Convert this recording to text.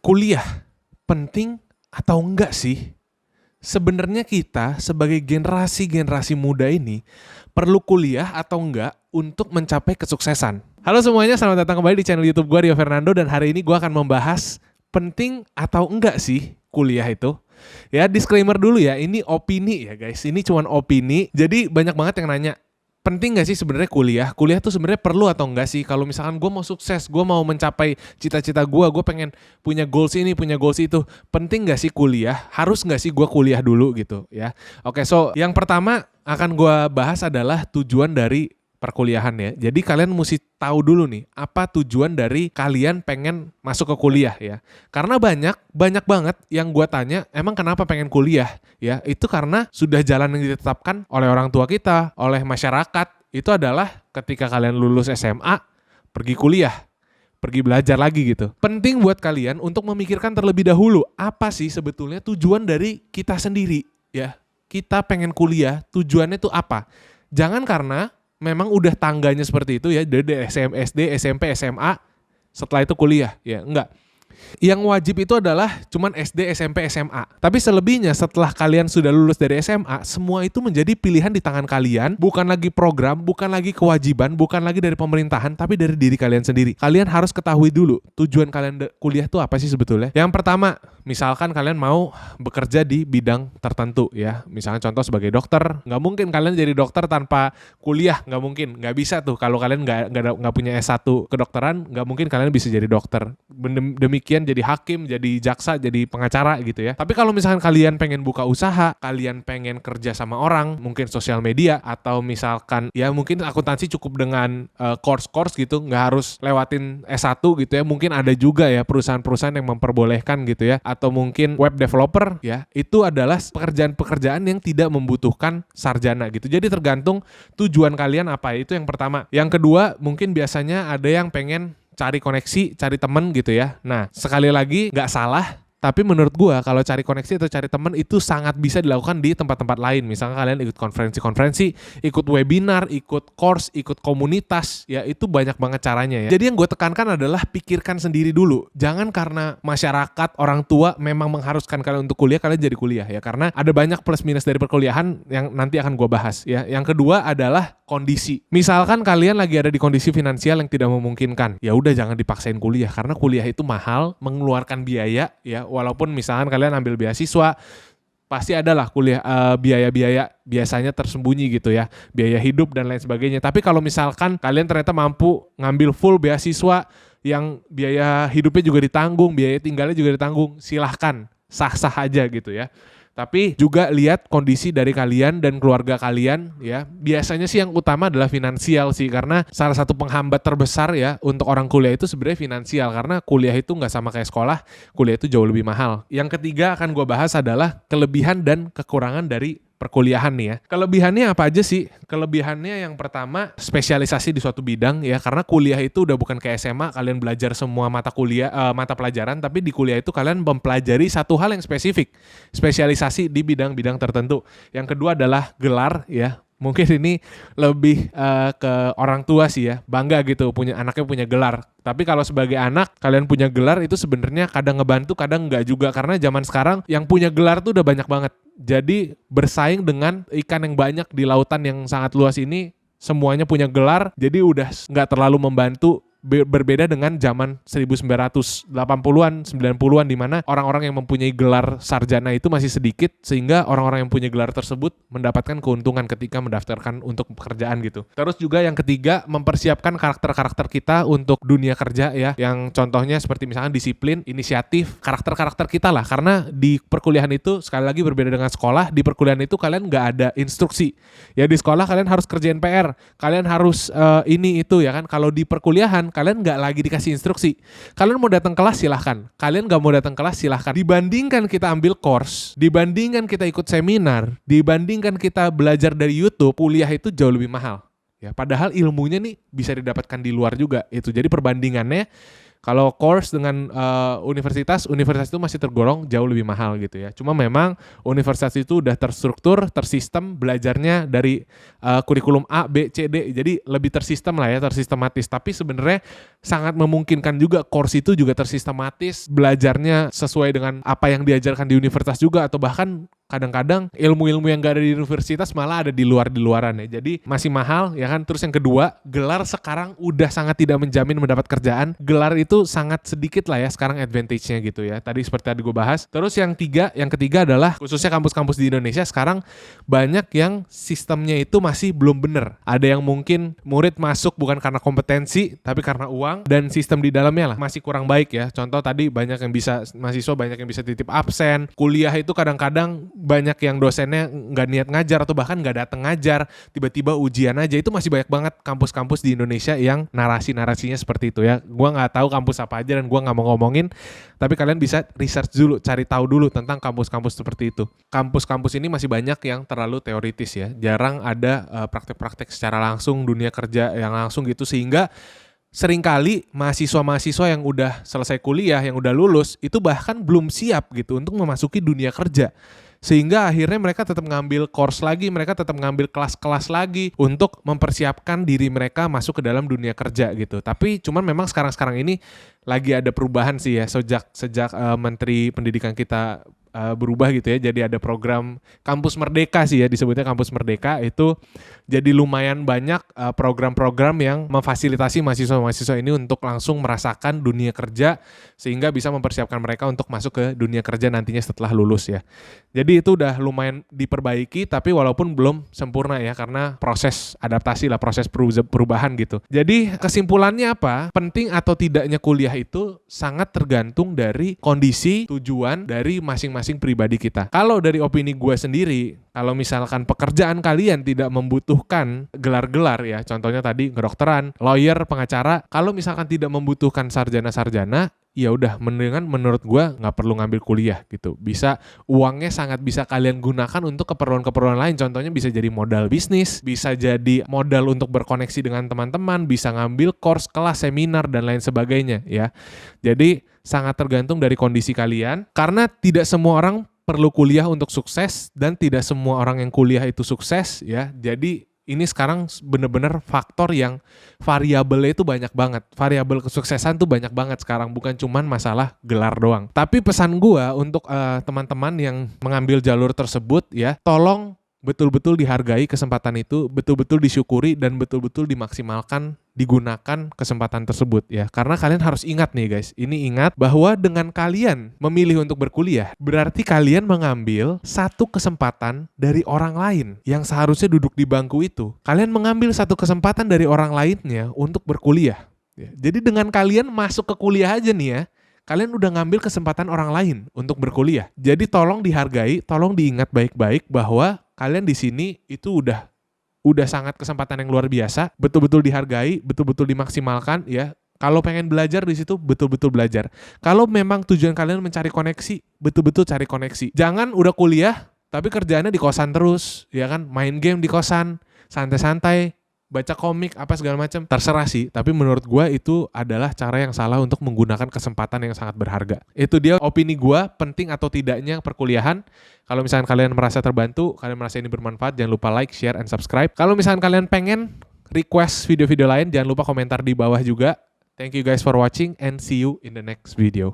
Kuliah penting atau enggak sih? Sebenarnya kita sebagai generasi muda ini perlu kuliah atau enggak untuk mencapai kesuksesan? Halo semuanya, selamat datang kembali di channel YouTube gue, Rio Fernando, dan hari ini gue akan membahas penting atau enggak sih kuliah itu. Ya, disclaimer dulu ya, ini opini ya guys, ini cuma opini. Jadi banyak banget yang nanya, penting gak sih sebenarnya kuliah? Kuliah tuh sebenarnya perlu atau enggak sih? Kalau misalkan gue mau sukses, gue mau mencapai cita-cita gue pengen punya goals ini, punya goals itu. Penting gak sih kuliah? Harus gak sih gue kuliah dulu gitu ya? Oke, so yang pertama akan gue bahas adalah tujuan dari perkuliahan ya. Jadi kalian mesti tahu dulu nih, apa tujuan dari kalian pengen masuk ke kuliah ya. Karena banyak banget yang gue tanya, emang kenapa pengen kuliah? Ya, itu karena sudah jalan yang ditetapkan oleh orang tua kita, oleh masyarakat. Itu adalah ketika kalian lulus SMA, pergi kuliah, pergi belajar lagi gitu. Penting buat kalian untuk memikirkan terlebih dahulu, apa sih sebetulnya tujuan dari kita sendiri ya. Kita pengen kuliah, tujuannya tuh apa? Jangan karena memang udah tangganya seperti itu ya, dari SD, SMP, SMA, setelah itu kuliah, ya enggak. Yang wajib itu adalah cuman SD, SMP, SMA. Tapi selebihnya setelah kalian sudah lulus dari SMA, semua itu menjadi pilihan di tangan kalian, bukan lagi program, bukan lagi kewajiban, bukan lagi dari pemerintahan, tapi dari diri kalian sendiri. Kalian harus ketahui dulu tujuan kalian kuliah itu apa sih sebetulnya. Yang pertama, misalkan kalian mau bekerja di bidang tertentu ya. Misalnya contoh sebagai dokter, nggak mungkin kalian jadi dokter tanpa kuliah, nggak mungkin, nggak bisa tuh. Kalau kalian nggak punya S1 kedokteran, nggak mungkin kalian bisa jadi dokter. Demikian jadi hakim, jadi jaksa, jadi pengacara gitu ya. Tapi kalau misalkan kalian pengen buka usaha, kalian pengen kerja sama orang, mungkin sosial media, atau misalkan ya mungkin akuntansi cukup dengan course gitu, nggak harus lewatin S1 gitu ya. Mungkin ada juga ya perusahaan-perusahaan yang memperbolehkan gitu ya. Atau mungkin web developer ya, itu adalah pekerjaan-pekerjaan yang tidak membutuhkan sarjana gitu. Jadi tergantung tujuan kalian apa, itu yang pertama. Yang kedua, mungkin biasanya ada yang pengen cari koneksi, cari temen gitu ya. Nah, sekali lagi gak salah, tapi menurut gua kalau cari koneksi atau cari temen itu sangat bisa dilakukan di tempat-tempat lain. Misalnya kalian ikut konferensi-konferensi, ikut webinar, ikut course, ikut komunitas, ya itu banyak banget caranya ya. Jadi yang gue tekankan adalah pikirkan sendiri dulu. Jangan karena masyarakat, orang tua memang mengharuskan kalian untuk kuliah, kalian jadi kuliah ya. Karena ada banyak plus minus dari perkuliahan yang nanti akan gue bahas ya. Yang kedua adalah kondisi. Misalkan kalian lagi ada di kondisi finansial yang tidak memungkinkan, ya udah jangan dipaksain kuliah karena kuliah itu mahal, mengeluarkan biaya ya. Walaupun misalkan kalian ambil beasiswa, pasti adalah kuliah biaya-biaya biasanya tersembunyi gitu ya, biaya hidup dan lain sebagainya. Tapi kalau misalkan kalian ternyata mampu ngambil full beasiswa yang biaya hidupnya juga ditanggung, biaya tinggalnya juga ditanggung, silahkan, sah-sah aja gitu ya. Tapi juga lihat kondisi dari kalian dan keluarga kalian ya. Biasanya sih yang utama adalah finansial sih, karena salah satu penghambat terbesar ya untuk orang kuliah itu sebenarnya finansial. Karena kuliah itu nggak sama kayak sekolah, kuliah itu jauh lebih mahal. Yang ketiga akan gue bahas adalah kelebihan dan kekurangan dari perkuliahan nih ya. Kelebihannya apa aja sih? Kelebihannya yang pertama, spesialisasi di suatu bidang ya, karena kuliah itu udah bukan kayak SMA kalian belajar semua mata pelajaran, tapi di kuliah itu kalian mempelajari satu hal yang spesifik, spesialisasi di bidang-bidang tertentu. Yang kedua adalah gelar ya. Mungkin ini lebih ke orang tua sih ya, bangga gitu punya anaknya punya gelar. Tapi kalau sebagai anak kalian punya gelar itu sebenarnya kadang ngebantu, kadang enggak juga, karena zaman sekarang yang punya gelar tuh udah banyak banget. Jadi bersaing dengan ikan yang banyak di lautan yang sangat luas ini, semuanya punya gelar, jadi udah nggak terlalu membantu. Berbeda dengan zaman 1980-an, 90-an di mana orang-orang yang mempunyai gelar sarjana itu masih sedikit, sehingga orang-orang yang punya gelar tersebut mendapatkan keuntungan ketika mendaftarkan untuk pekerjaan gitu. Terus juga yang ketiga, mempersiapkan karakter-karakter kita untuk dunia kerja ya, yang contohnya seperti misalnya disiplin, inisiatif, karakter-karakter kita lah. Karena di perkuliahan itu sekali lagi berbeda dengan sekolah, di perkuliahan itu kalian nggak ada instruksi. Ya di sekolah kalian harus kerjain PR, kalian harus ini itu ya kan. Kalau di perkuliahan kalian nggak lagi dikasih instruksi. Kalian mau datang kelas silahkan. Kalian nggak mau datang kelas silahkan. Dibandingkan kita ambil course, dibandingkan kita ikut seminar, dibandingkan kita belajar dari YouTube, kuliah itu jauh lebih mahal. Ya, padahal ilmunya nih bisa didapatkan di luar juga. Itu jadi perbandingannya Kalau course dengan universitas itu masih tergolong jauh lebih mahal gitu ya. Cuma memang universitas itu udah terstruktur, tersistem, belajarnya dari kurikulum A, B, C, D. Jadi lebih tersistem lah ya, tersistematis. Tapi sebenarnya sangat memungkinkan juga course itu juga tersistematis, belajarnya sesuai dengan apa yang diajarkan di universitas juga, atau bahkan kadang-kadang ilmu-ilmu yang gak ada di universitas malah ada di luaran ya. Jadi masih mahal ya kan. Terus yang kedua, gelar sekarang udah sangat tidak menjamin mendapat kerjaan. Gelar itu sangat sedikit lah ya sekarang advantage-nya gitu ya. Tadi seperti tadi gue bahas. Terus yang ketiga adalah khususnya kampus-kampus di Indonesia sekarang banyak yang sistemnya itu masih belum bener. Ada yang mungkin murid masuk bukan karena kompetensi tapi karena uang, dan sistem di dalamnya lah masih kurang baik ya. Contoh tadi mahasiswa banyak yang bisa titip absen. Kuliah itu kadang-kadang banyak yang dosennya nggak niat ngajar atau bahkan nggak datang ngajar, tiba-tiba ujian aja. Itu masih banyak banget kampus-kampus di Indonesia yang narasi-narasinya seperti itu ya. Gua nggak tahu kampus apa aja dan gua nggak mau ngomongin, tapi kalian bisa research dulu, cari tahu dulu tentang kampus-kampus seperti itu. Kampus-kampus ini masih banyak yang terlalu teoritis ya, jarang ada praktek-praktek secara langsung, dunia kerja yang langsung gitu, sehingga seringkali mahasiswa-mahasiswa yang udah selesai kuliah, yang udah lulus, itu bahkan belum siap gitu untuk memasuki dunia kerja. Sehingga akhirnya mereka tetap ngambil course lagi, mereka tetap ngambil kelas-kelas lagi untuk mempersiapkan diri mereka masuk ke dalam dunia kerja gitu. Tapi cuman memang sekarang ini lagi ada perubahan sih ya, sejak Menteri Pendidikan kita berubah gitu ya. Jadi ada program Kampus Merdeka sih ya, disebutnya Kampus Merdeka. Itu jadi lumayan banyak program-program yang memfasilitasi mahasiswa-mahasiswa ini untuk langsung merasakan dunia kerja, sehingga bisa mempersiapkan mereka untuk masuk ke dunia kerja nantinya setelah lulus ya. Jadi itu udah lumayan diperbaiki, tapi walaupun belum sempurna ya, karena proses adaptasi lah, proses perubahan gitu. Jadi kesimpulannya apa? Penting atau tidaknya kuliah itu sangat tergantung dari kondisi, tujuan dari masing-masing pribadi kita. Kalau dari opini gue sendiri, kalau misalkan pekerjaan kalian tidak membutuhkan gelar-gelar ya, contohnya tadi kedokteran, lawyer, pengacara, kalau misalkan tidak membutuhkan sarjana-sarjana, ya udah mendingan menurut gua nggak perlu ngambil kuliah gitu. Bisa, uangnya sangat bisa kalian gunakan untuk keperluan-keperluan lain. Contohnya bisa jadi modal bisnis, bisa jadi modal untuk berkoneksi dengan teman-teman, bisa ngambil course, kelas, seminar dan lain sebagainya ya. Jadi sangat tergantung dari kondisi kalian, karena tidak semua orang perlu kuliah untuk sukses dan tidak semua orang yang kuliah itu sukses ya. Jadi ini sekarang bener-bener faktor yang variabelnya itu banyak banget. Variabel kesuksesan tuh banyak banget sekarang, bukan cuman masalah gelar doang. Tapi pesan gua untuk teman-teman yang mengambil jalur tersebut ya, tolong betul-betul dihargai kesempatan itu, betul-betul disyukuri dan betul-betul dimaksimalkan, digunakan kesempatan tersebut ya. Karena kalian harus ingat nih guys, ini ingat bahwa dengan kalian memilih untuk berkuliah, berarti kalian mengambil satu kesempatan dari orang lain yang seharusnya duduk di bangku itu. Kalian mengambil satu kesempatan dari orang lainnya untuk berkuliah. Ya. Jadi dengan kalian masuk ke kuliah aja nih ya, kalian udah ngambil kesempatan orang lain untuk berkuliah. Jadi tolong dihargai, tolong diingat baik-baik bahwa kalian di sini itu udah sangat kesempatan yang luar biasa, betul-betul dihargai, betul-betul dimaksimalkan ya. Kalau pengen belajar di situ betul-betul belajar. Kalau memang tujuan kalian mencari koneksi, betul-betul cari koneksi. Jangan udah kuliah tapi kerjaannya di kosan terus, ya kan? Main game di kosan, santai-santai, baca komik apa segala macam, terserah sih. Tapi menurut gue itu adalah cara yang salah untuk menggunakan kesempatan yang sangat berharga. Itu dia opini gue, penting atau tidaknya perkuliahan. Kalau misalkan kalian merasa terbantu, kalian merasa ini bermanfaat, jangan lupa like, share, and subscribe. Kalau misalkan kalian pengen request video-video lain, jangan lupa komentar di bawah juga. Thank you guys for watching and see you in the next video.